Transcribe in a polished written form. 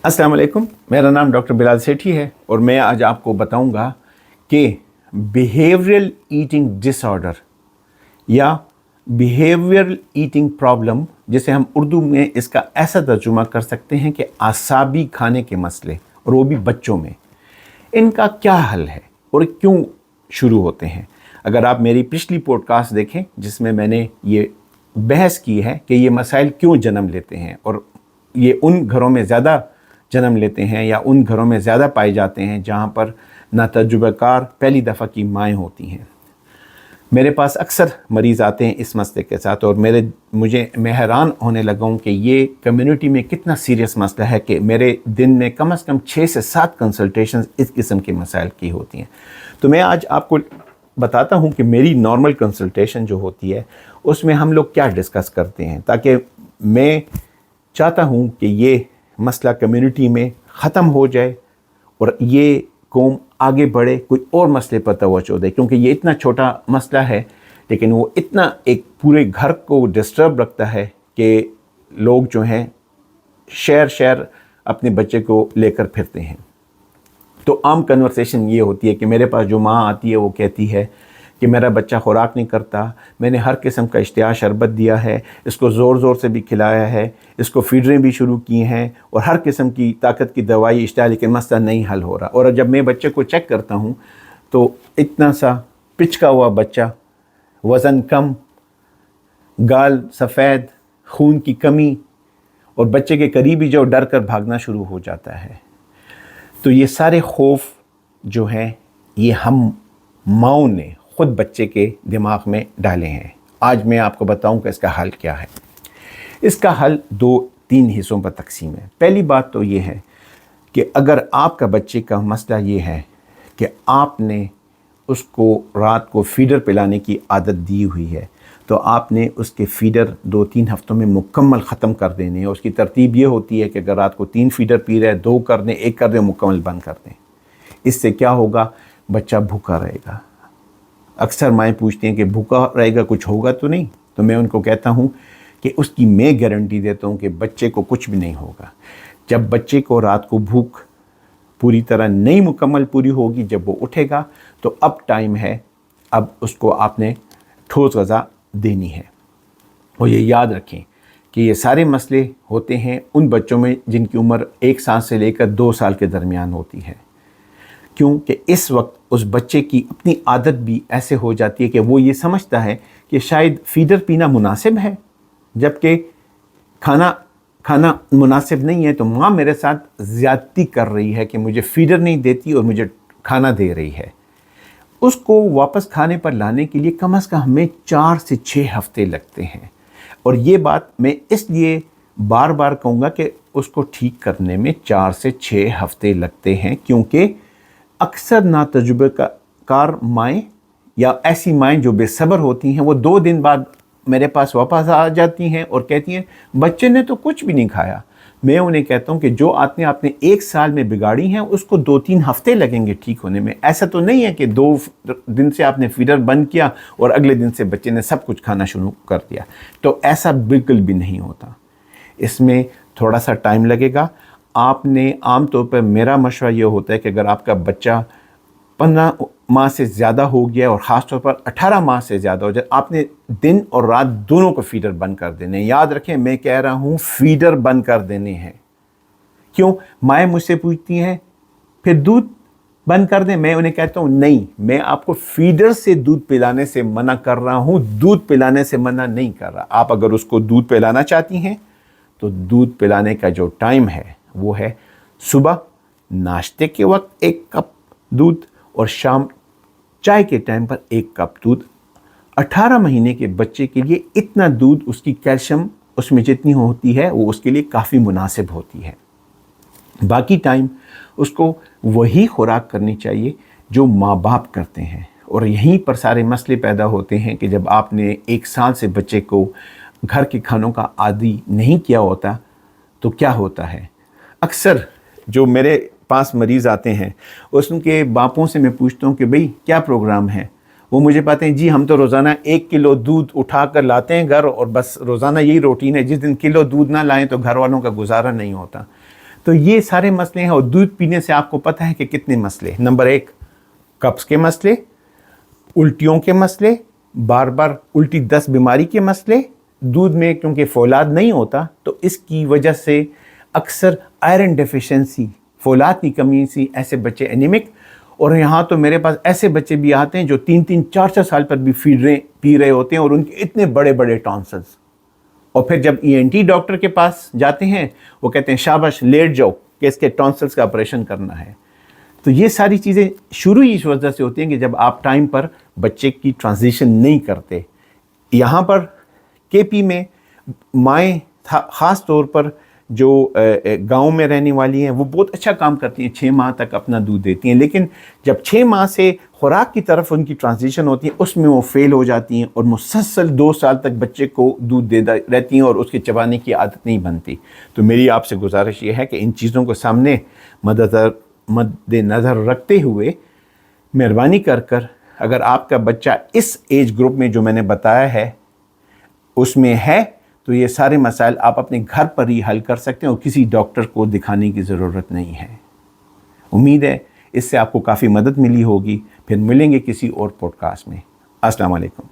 अस्सलाम वालेकुम, मेरा नाम डॉक्टर बिलाल सेठी है और मैं आज आपको बताऊंगा कि बिहेवियरल ईटिंग डिसऑर्डर या बिहेवियरल ईटिंग प्रॉब्लम, जिसे हम उर्दू में इसका ऐसा तर्जुमा कर सकते हैं कि आसाबी खाने के मसले, और वो भी बच्चों में, इनका क्या हल है और क्यों शुरू होते हैं। अगर आप मेरी पिछली पॉडकास्ट देखें जिसमें मैंने ये बहस की है कि ये मसाइल क्यों जन्म लेते हैं और ये उन घरों में ज़्यादा जन्म लेते हैं या उन घरों में ज़्यादा पाए जाते हैं जहाँ पर नातजुर्बाकार पहली दफ़ा की माएँ होती हैं। मेरे पास अक्सर मरीज़ आते हैं इस मसले के साथ और मैं हैरान होने लगा हूँ कि ये कम्युनिटी में कितना सीरियस मसला है कि मेरे दिन में कम से कम 6 से 7 कंसल्टेशन इस किस्म के मसाइल की होती हैं। तो मैं आज आपको बताता हूँ कि मेरी नॉर्मल कंसल्टेशन जो होती है उसमें हम लोग क्या डिस्कस करते हैं, ताकि मैं चाहता हूँ कि ये मसला कम्युनिटी में ख़त्म हो जाए और ये कौम आगे बढ़े, कोई और मसले पर तवज्जो दे, क्योंकि ये इतना छोटा मसला है लेकिन वो इतना एक पूरे घर को डिस्टर्ब रखता है कि लोग जो हैं शहर अपने बच्चे को लेकर फिरते हैं। तो आम कन्वर्सेशन ये होती है कि मेरे पास जो माँ आती है वो कहती है कि मेरा बच्चा खुराक नहीं करता, मैंने हर किस्म का इश्तिहा शरबत दिया है, इसको ज़ोर से भी खिलाया है, इसको फीडरें भी शुरू की हैं और हर किस्म की ताकत की दवाई इश्तिहा, लेकिन मसला नहीं हल हो रहा। और जब मैं बच्चे को चेक करता हूँ तो इतना सा पिचका हुआ बच्चा, वज़न कम, गाल सफ़ेद, खून की कमी, और बच्चे के करीब ही जो डर कर भागना शुरू हो जाता है। तो ये सारे खौफ जो हैं ये हम माँओं ने ख़ुद बच्चे के दिमाग में डाले हैं। आज मैं आपको बताऊं कि इसका हल क्या है। इसका हल 2-3 हिस्सों पर तकसीम है। पहली बात तो ये है कि अगर आपका बच्चे का मसला ये है कि आपने उसको रात को फीडर पिलाने की आदत दी हुई है, तो आपने उसके फीडर 2-3 हफ्तों में मुकम्मल ख़त्म कर देने हैं। उसकी तरतीब ये होती है कि अगर रात को 3 फीडर पी रहे हैं, 2 कर दें, 1 कर दें, मुकम्मल बंद कर दें। इससे क्या होगा, बच्चा भूखा रहेगा। अक्सर माएँ पूछती हैं कि भूखा रहेगा, कुछ होगा तो नहीं। तो मैं उनको कहता हूँ कि उसकी मैं गारंटी देता हूँ कि बच्चे को कुछ भी नहीं होगा। जब बच्चे को रात को भूख पूरी तरह नहीं मुकम्मल पूरी होगी, जब वो उठेगा तो अब टाइम है, अब उसको आपने ठोस ग़िज़ा देनी है। और ये याद रखें कि ये सारे मसले होते हैं उन बच्चों में जिनकी उम्र 1 साल से लेकर 2 साल के दरमियान होती है, क्योंकि इस वक्त उस बच्चे की अपनी आदत भी ऐसे हो जाती है कि वो ये समझता है कि शायद फीडर पीना मुनासिब है, जबकि खाना मुनासिब नहीं है। तो माँ मेरे साथ ज़्यादती कर रही है कि मुझे फीडर नहीं देती और मुझे खाना दे रही है। उसको वापस खाने पर लाने के लिए कम से कम हमें 4 से 6 हफ्ते लगते हैं। और ये बात मैं इसलिए बार बार कहूँगा कि उसको ठीक करने में 4 से 6 हफ्ते लगते हैं, क्योंकि अक्सर नातजुर्बाकार माएँ या ऐसी माएँ जो बेसब्र होती हैं, वो 2 दिन बाद मेरे पास वापस आ जाती हैं और कहती हैं बच्चे ने तो कुछ भी नहीं खाया। मैं उन्हें कहता हूँ कि जो आदतें आपने 1 साल में बिगाड़ी हैं उसको 2-3 हफ्ते लगेंगे ठीक होने में। ऐसा तो नहीं है कि 2 दिन से आपने फीडर बंद किया और अगले दिन से बच्चे ने सब कुछ खाना शुरू कर दिया। तो ऐसा बिल्कुल भी नहीं होता। इसमें थोड़ा सा टाइम लगेगा। आपने आम तौर पर, मेरा मशवरा ये होता है कि अगर आपका बच्चा 15 माह से ज़्यादा हो गया और ख़ास तौर पर 18 माह से ज़्यादा हो जाए, आपने दिन और रात दोनों को फीडर बंद कर देने। याद रखें, मैं कह रहा हूँ फीडर बंद कर देने हैं। क्यों? माएँ मुझसे पूछती हैं फिर दूध बंद कर दें। मैं उन्हें कहता हूँ नहीं, मैं आपको फीडर से दूध पिलाने से मना कर रहा हूँ, दूध पिलाने से मना नहीं कर रहा। आप अगर उसको दूध पिलाना चाहती हैं तो दूध पिलाने का जो टाइम है वो है सुबह नाश्ते के वक्त 1 कप दूध और शाम चाय के टाइम पर 1 कप दूध। 18 महीने के बच्चे के लिए इतना दूध, उसकी कैल्शियम उसमें जितनी होती है वो उसके लिए काफ़ी मुनासिब होती है। बाकी टाइम उसको वही खुराक करनी चाहिए जो माँ बाप करते हैं। और यहीं पर सारे मसले पैदा होते हैं कि जब आपने 1 साल से बच्चे को घर के खानों का आदी नहीं किया होता तो क्या होता है। अक्सर जो मेरे पास मरीज़ आते हैं उनके बापों से मैं पूछता हूँ कि भाई क्या प्रोग्राम है। वो मुझे बताते हैं जी हम तो रोज़ाना 1 किलो दूध उठा कर लाते हैं घर और बस रोज़ाना यही रूटीन है। जिस दिन किलो दूध ना लाएं तो घर वालों का गुजारा नहीं होता। تو یہ سارے مسئلے ہیں. اور دودھ پینے سے آپ کو پتہ ہے کہ کتنے مسئلے. نمبر 1 قبض کے مسئلے, الٹیوں کے مسئلے, بار بار الٹی دست بیماری کے مسئلے. دودھ میں کیونکہ فولاد نہیں ہوتا تو اس کی وجہ سے اکثر آئرن ڈیفیشنسی, فولاد کی کمی سے ایسے بچے انیمک. اور یہاں تو میرے پاس ایسے بچے بھی آتے ہیں جو 3-3 4-4 سال پر بھی پی رہے ہوتے ہیں اور ان کے اتنے بڑے بڑے ٹانسلز. اور پھر جب ENT ڈاکٹر کے پاس جاتے ہیں وہ کہتے ہیں شاباش لیٹ جاؤ کہ اس کے ٹانسلز کا آپریشن کرنا ہے. تو یہ ساری چیزیں شروع ہی اس وجہ سے ہوتی ہیں کہ جب آپ ٹائم پر بچے کی ٹرانزیشن نہیں کرتے. یہاں پر KP میں مائیں خاص طور پر جو گاؤں میں رہنے والی ہیں وہ بہت اچھا کام کرتی ہیں, 6 ماہ تک اپنا دودھ دیتی ہیں. لیکن جب 6 ماہ سے خوراک کی طرف ان کی ٹرانزیشن ہوتی ہے اس میں وہ فیل ہو جاتی ہیں اور مسلسل 2 سال تک بچے کو دودھ دے رہتی ہیں اور اس کے چبانے کی عادت نہیں بنتی. تو میری آپ سے گزارش یہ ہے کہ ان چیزوں کو سامنے مد نظر رکھتے ہوئے مہربانی کر اگر آپ کا بچہ اس ایج گروپ میں جو میں نے بتایا ہے اس میں ہے تو یہ سارے مسائل آپ اپنے گھر پر ہی حل کر سکتے ہیں اور کسی ڈاکٹر کو دکھانے کی ضرورت نہیں ہے. امید ہے اس سے آپ کو کافی مدد ملی ہوگی. پھر ملیں گے کسی اور پوڈ کاسٹ میں. السلام علیکم.